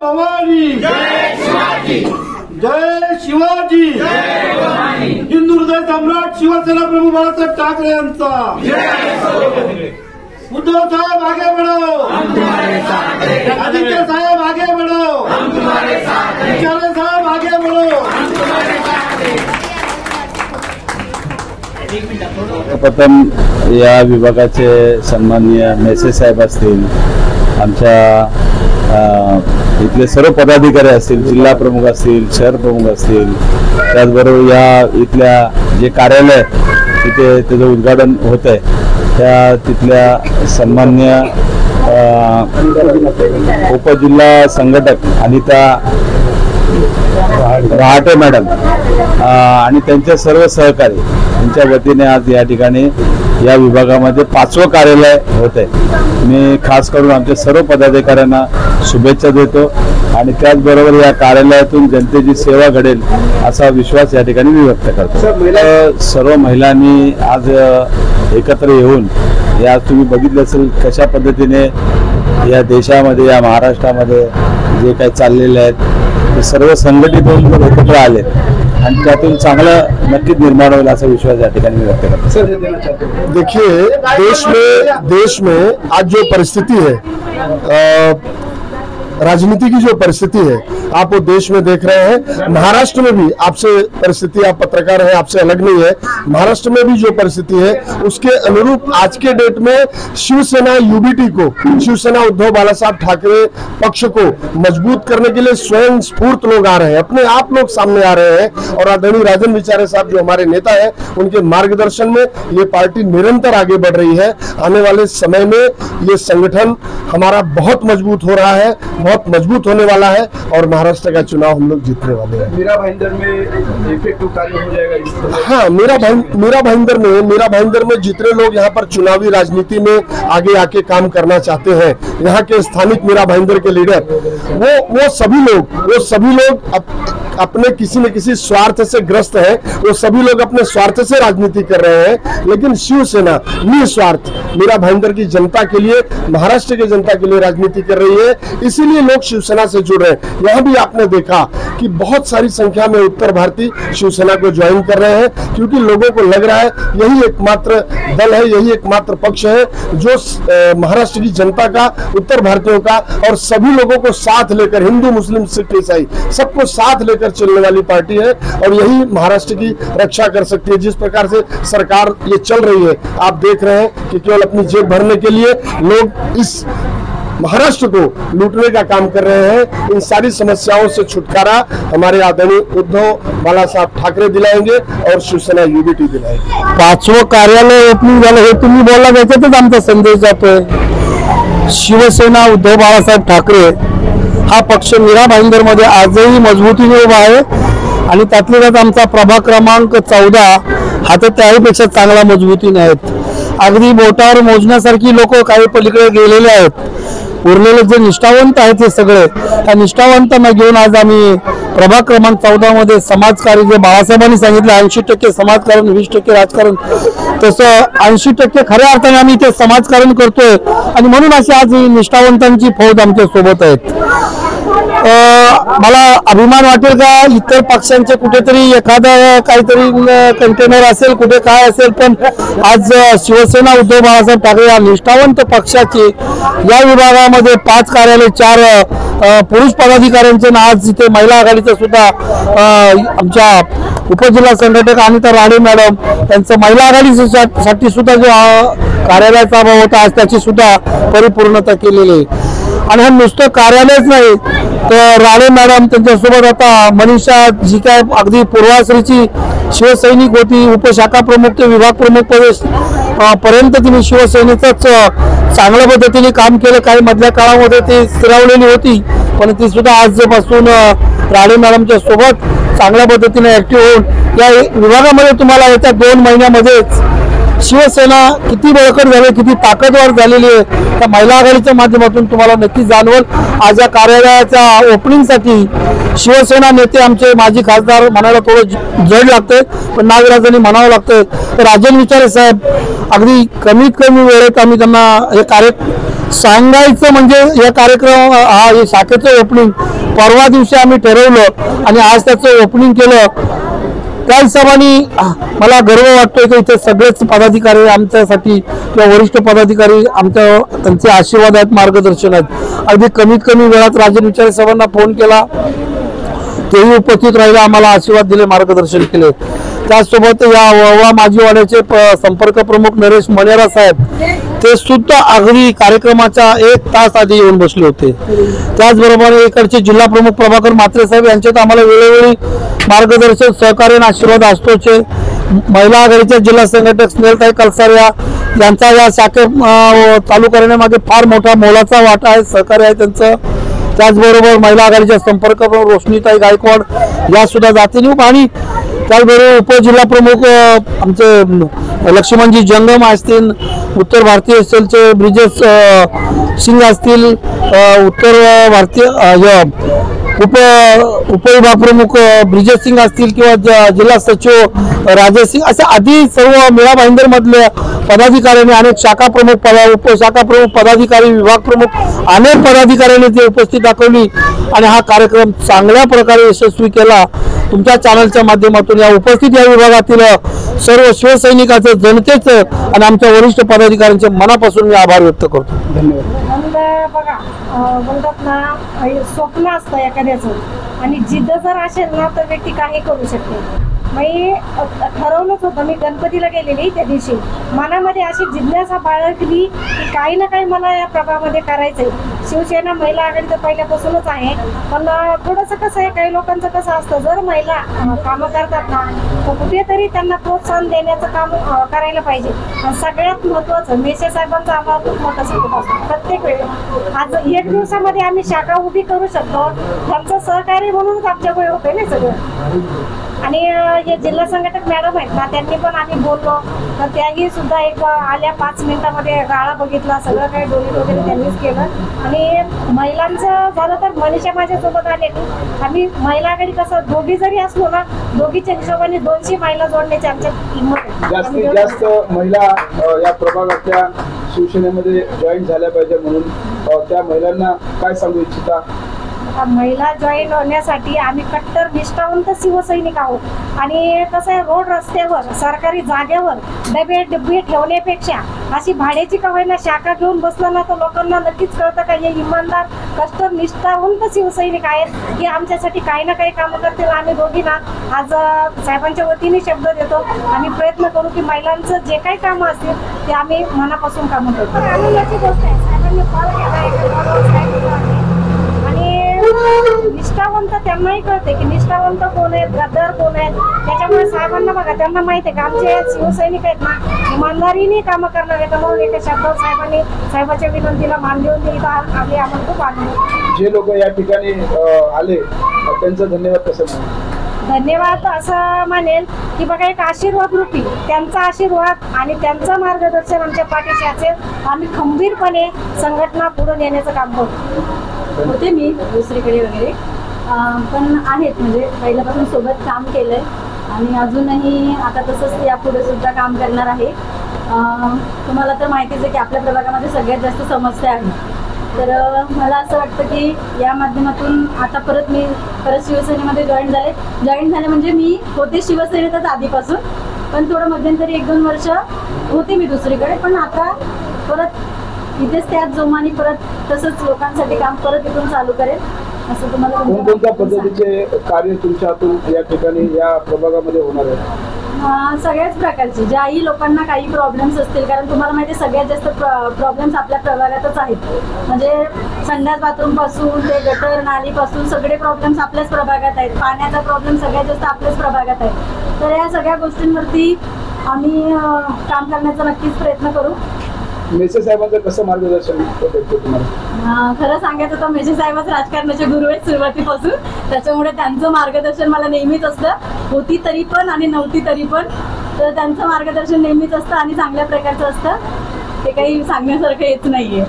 भवानी जय शिवाजी, जय शिवाजी, जय भवानी। हिंदू हृदय सम्राट शिवसेना प्रमुख बाळासाहेब ठाकरे यांचा उद्धव साहेब आगे बढ़ो, आदित्य साहेब आगे बढ़ो, विचारे साहेब आगे बढ़ो। प्रथम या विभागाचे सन्माननीय मेसे साहेब असतील, आमच्या इथले सर्व पदाधिकारी असतील, जिल्हा प्रमुख असतील, शहर प्रमुख असतील, त्याचबरोबर या इथल्या जे कार्यालय तिथे त्याचं उद्घाटन होत आहे त्या तिथल्या सन्माननीय उपजिल्हा संघटक अनिता रहाटे मॅडम आणि त्यांचे सर्व सहकारी यांच्या वतीने आज या ठिकाणी या विभागामध्ये 5वं कार्यालय होत आहे। मी खास करून आमच्या सर्व पदाधिकाऱ्यांना शुभेच्छा देतो आणि त्याचबरोबर या कार्यालयातून जनतेची सेवा घडेल असा विश्वास या ठिकाणी मी व्यक्त करतो। सर्व महिलांनी आज एकत्र येऊन या तुम्ही बघितलं असेल कशा पद्धतीने या देशामध्ये या महाराष्ट्रामध्ये जे काही चाललेले आहेत ते सर्व संघटित होऊन एकत्र आले आणि त्यातून चांगलं नक्कीच निर्माण होईल असा विश्वास या ठिकाणी मी व्यक्त करतो। सर देखिए देश में आज जो परिस्थिति है, राजनीति की जो परिस्थिति है आप वो देश में देख रहे हैं। महाराष्ट्र में भी आपसे परिस्थिति, आप पत्रकार हैं, आपसे अलग नहीं है। महाराष्ट्र में भी जो परिस्थिति है उसके अनुरूप आज के डेट में शिवसेना यूबीटी को, शिवसेना उद्धव बालासाहब ठाकरे पक्ष को मजबूत करने के लिए स्वयं स्फूर्त लोग आ रहे हैं, अपने आप लोग सामने आ रहे हैं। और आदरणीय राजन विचारे साहब जो हमारे नेता है, उनके मार्गदर्शन में ये पार्टी निरंतर आगे बढ़ रही है। आने वाले समय में ये संगठन हमारा बहुत मजबूत हो रहा है, बहुत मजबूत होने वाला है और महाराष्ट्र का चुनाव हम लोग जीतने वाले हैं। मीरा भाईंदर में इफेक्टिव कार्य हो जाएगा। हाँ, मीरा भाईंदर में जितने लोग यहाँ पर चुनावी राजनीति में आगे आके काम करना चाहते हैं, यहाँ के स्थानिक मीरा भाईंदर के लीडर, वो सभी लोग अपने किसी न किसी स्वार्थ से ग्रस्त है। वो सभी लोग अपने स्वार्थ से राजनीति कर रहे हैं, लेकिन शिवसेना निस्वार्थ मीरा भाईंदर की जनता के लिए, महाराष्ट्र की जनता के लिए राजनीति कर रही है। इसीलिए लोग शिवसेना से जुड़ रहे हैं। यहाँ भी आपने देखा कि बहुत सारी संख्या में उत्तर भारतीय शिवसेना को ज्वाइन कर रहे हैं, क्योंकि लोगों को लग रहा है यही एकमात्र दल है, यही एकमात्र पक्ष है जो महाराष्ट्र की जनता का, उत्तर भारतीयों का और सभी लोगों को साथ लेकर, हिंदू मुस्लिम सिख ईसाई सबको साथ लेकर चलने वाली पार्टी है। और यही महाराष्ट्र की रक्षा कर सकती है। जिस प्रकार से सरकार ये चल रही है, आप देख रहे हैं कि केवल अपनी जेब भरने के लिए लोग इस महाराष्ट्र को लूटने का काम कर रहे हैं। इन सारी समस्याओं से छुटकारा हमारे आदरणीय उद्धव बालासाहेब ठाकरे दिलाएंगे और शिवसेना यूबीटी दिलाएंगे। 5वं कार्यालय ओपनिंग झालं हे तुम्ही बोलला, त्याच्यातच आमचा संदेश जातोय। शिवसेना उद्धव बाळासाहेब ठाकरे हा पक्ष मीरा भाईंदर मध्ये आजही मजबूतीने उभा आहे आणि त्यातल्या त्यात आमचा प्रभाग क्रमांक 14 हा तर त्याहीपेक्षा चांगला मजबूतीने आहेत। अगदी बोटावर मोजण्यासारखी लोक काही पलीकडे गेलेले आहेत। उरलेले जे निष्ठावंत आहेत ते सगळे, त्या निष्ठावंतांना घेऊन आज आम्ही प्रभाग क्रमांक 14 मध्ये समाजकार्य, जे बाळासाहेबांनी सांगितलं 80% समाजकारण 20% राजकारण, तसं 80% खऱ्या अर्थाने आम्ही ते समाजकारण करतोय आणि म्हणून अशी आज निष्ठावंतांची फौज आमच्या सोबत आहेत। मला अभिमान वाटेल का इतर पक्षांचे कुठेतरी एखादा काहीतरी कंटेनर असेल, कुठे काय असेल, पण आज शिवसेना उद्धव बाळासाहेब ठाकरे या निष्ठावंत पक्षाची या विभागामध्ये 5 कार्यालय, 4 पुरुष पदाधिकाऱ्यांचे, आज इथे महिला आघाडीचं सुद्धा आमच्या उपजिल्हा संघटक अनिता रहाटे मॅडम त्यांचं महिला आघाडीसाठी सुद्धा जो कार्यालयाचा अभाव होता, आज त्याची सुद्धा परिपूर्णता केलेली आहे। आणि हे नुसतं कार्यालयच नाही तर राणे मॅडम त्यांच्यासोबत आता मनीषा जी काय अगदी पूर्वाश्रीची शिवसैनिक होती, उपशाखा प्रमुख ते विभाग प्रमुख पर्यंत तिने शिवसेनेचंच चांगल्या पद्धतीने काम केलं। काही मधल्या काळामध्ये ती स्थिरावलेली होती, पण ती सुद्धा आजपासून राणे मॅडमच्या सोबत चांगल्या पद्धतीने ऍक्टिव्ह होऊन या विभागामध्ये तुम्हाला येत्या 2 महिन्यामध्येच शिवसेना किती बळकट झाली, किती ताकदवार झालेली आहे, त्या महिला आघाडीच्या माध्यमातून तुम्हाला नक्की जाणवल। आज या कार्यालयाच्या ओपनिंगसाठी शिवसेना नेते आमचे माजी खासदार म्हणायला थोडं जड लागतंय, पण नागराजांनी म्हणावं लागतंय। राजन विचारे साहेब अगदी कमीत कमी वेळेत आम्ही त्यांना हे कार्य सांगायचं म्हणजे या कार्यक्रम हा शाखेचं ओपनिंग परवा दिवशी आम्ही ठरवलं आणि आज त्याचं ओपनिंग केलं. त्या हिशोबाने मला गर्व वाटतोय की इथे सगळेच पदाधिकारी आमच्यासाठी किंवा वरिष्ठ पदाधिकारी त्यांचे आशीर्वाद आहेत, मार्गदर्शन आहेत. अगदी कमीत कमी वेळात राजन विचारे साहेबांना फोन केला, तेही उपस्थित राहिले, आम्हाला आशीर्वाद दिले, मार्गदर्शन केले. त्याचसोबत या वळवा माजीवाड्याचे संपर्क प्रमुख नरेश मणेरा साहेब ते सुद्धा अगदी कार्यक्रमाच्या 1 तास आधी येऊन बसले होते. त्याचबरोबर इकडचे जिल्हा प्रमुख प्रभाकर म्हात्रे साहेब यांच्यात आम्हाला वेळोवेळी मार्गदर्शन, सहकार्य आणि आशीर्वाद असतोच. महिला आघाडीच्या जिल्हा संघटक स्नेहलताई कलसारिया यांचा या शाखे चालू करण्यामागे फार मोठा मोलाचा वाटा आहे, सहकार्य आहे त्यांचं. त्याचबरोबर महिला आघाडीच्या संपर्क प्रमुख रोशनीताई गायकवाड या सुद्धा जातीने आणि त्याचबरोबर उपजिल्हा प्रमुख आमचे लक्ष्मणजी जंगम असतील, उत्तर भारतीय सेलचे ब्रिजेश सिंग असतील, उत्तर भारतीय उपविभाग प्रमुख ब्रिजेश सिंग असतील किंवा जिल्हा सचिव राजेश सिंग असे आधी सर्व मीरा भाईंदर मधले पदाधिकाऱ्यांनी, अनेक शाखा प्रमुख, उपशाखा प्रमुख पदाधिकारी, विभाग प्रमुख अनेक पदाधिकाऱ्यांनी ते उपस्थित दाखवली आणि हा कार्यक्रम चांगल्या प्रकारे यशस्वी केला. तुमच्या चॅनलच्या माध्यमातून या उपस्थित या विभागातील सर्व शिवसैनिकांचं, जनतेचं आणि आमच्या वरिष्ठ पदाधिकाऱ्यांचे मनापासून मी आभार व्यक्त करतो. धन्यवाद. बघा म्हणतात ना, स्वप्न असतं एखाद्याचं आणि जिद्द जर असेल ना तर व्यक्ती काही करू शकते. मी ठरवलंच होतं, मी गणपतीला गेलेली त्या दिवशी मनामध्ये अशी जिज्ञासा बाळगली की काही ना काही मला या प्रभागामध्ये करायचंय. शिवसेना महिला आघाडी तर पहिल्यापासूनच आहे, पण थोडंसं कसं आहे, काही लोकांचं कसं असतं, जर महिला कामं करतात ना तर कुठेतरी त्यांना प्रोत्साहन देण्याचं काम करायला पाहिजे. आणि सगळ्यात महत्त्वाचं मेशे साहेबांचा आम्हाला खूप मोठा सपोर्ट असतो प्रत्येक वेळेला. आज 1 दिवसामध्ये आम्ही शाखा उभी करू शकतो, त्यांचं सहकार्य म्हणूनच आमच्याकडे होते ना सगळं. आणि हे जिल्हा संघटक मॅडम आहेत ना, त्यांनी पण आम्ही बोललो तर त्याही सुद्धा एक आल्या 5 मिनिटामध्ये गाळा बघितला, सगळं काही डोलीट वगैरे त्यांनीच केलं. आणि महिलांचं झालं तर मनीषा माझ्यासोबत आले. आम्ही महिला आघाडी कसं दोघी जरी असलो ना, दोघीच्या हिशोबाने 200 महिला जोडण्याची आमच्या हिंमत आहे. जास्तीत जास्त महिला या प्रभागातल्या शिवसेनेमध्ये जॉईन झाल्या पाहिजे, म्हणून त्या महिलांना काय सांगू इच्छिता? महिला जॉईन होण्यासाठी आम्ही कट्टर निष्ठावंत शिवसैनिक आहोत. आणि कसं आहे, रोड रस्त्यावर सरकारी जागेवर डबे ठेवण्यापेक्षा अशी भाड्याची का होईना शाखा घेऊन बसलं ना तर लोकांना नक्कीच कळतं का हे इमानदार कट्टर निष्ठावंत शिवसैनिक आहेत, की आमच्यासाठी काही ना काही कामं करतील. आम्ही दोघी ना आज साहेबांच्या वतीने शब्द देतो, आम्ही प्रयत्न करू की महिलांचं जे काही कामं असतील ते आम्ही मनापासून कामं करतो. आनंदाची गोष्ट आहे, साहेबांनी कॉल केला आहे आणि निष्ठावंत त्यांनाही कळते की निष्ठावंत कोण आहेत, गद्दार कोण आहेत. त्याच्यामुळे साहेबांना बघा, त्यांना माहिती आहे की आमचे शिवसैनिक आहेत ना इमानदारीने कामं करणार आहेत. म्हणून एका शब्दावर साहेबांनी साहेबांच्या विनंतीला मान देऊन ते इथं आले. आम्हाला खूप आनंद. जे लोक या ठिकाणी आले त्यांचं धन्यवाद कसं म्हणू? धन्यवाद असं मानेल की बघा, एक आशीर्वाद रूपी त्यांचा आशीर्वाद आणि त्यांचं मार्गदर्शन आमच्या पाठीशी असेल. आम्ही खंबीरपणे संघटना पुढे नेण्याचं काम करतो. होते मी दुसरीकडे वगैरे, पण आहेत म्हणजे पहिल्यापासून सोबत काम केलं आहे आणि अजूनही आता तसंच यापुढे सुद्धा काम करणार आहे. तुम्हाला तर माहितीच आहे की आपल्या प्रभागामध्ये सगळ्यात जास्त समस्या आहेत. तर मला असं वाटतं की या माध्यमातून आता मी परत शिवसेनेमध्ये जॉईन झाले म्हणजे मी होते शिवसेनेतच आधीपासून, पण थोडं मध्यंतरी 1-2 वर्ष होते मी दुसरीकडे, पण आता परत इथेच त्याच जोमाने परत तसंच लोकांसाठी काम परत इथून चालू करेल असं तुम्हाला. कोणत्या पद्धतीचे कार्य तुमच्या हातून या ठिकाणी या प्रभागामध्ये होणार आहे? सगळ्याच प्रकारचे, ज्याही लोकांना काही प्रॉब्लेम्स असतील, कारण तुम्हाला माहिती आहे सगळ्यात जास्त प्रॉब्लेम्स आपल्या प्रभागातच आहेत. म्हणजे संडास बाथरूम पासून ते गटर नालीपासून सगळे प्रॉब्लेम्स आपल्याच प्रभागात आहेत. पाण्याचा प्रॉब्लेम सगळ्यात जास्त आपल्याच प्रभागात आहे. तर या सगळ्या गोष्टींवरती आम्ही काम करण्याचा नक्कीच प्रयत्न करू. मेसे साहेबांचं कसं मार्गदर्शन भेटतं तुम्हाला? खरं सांगायचं तर मेसे साहेबच राजकारणाचे गुरु आहेत सुरुवातीपासून, त्याच्यामुळे त्यांचं मार्गदर्शन मला नेहमीच असतं. होती तरी पण आणि नव्हती तरी पण, तर त्यांचं मार्गदर्शन नेहमीच असतं आणि चांगल्या प्रकारचं असतं. ते काही सांगण्यासारखं येत नाहीये.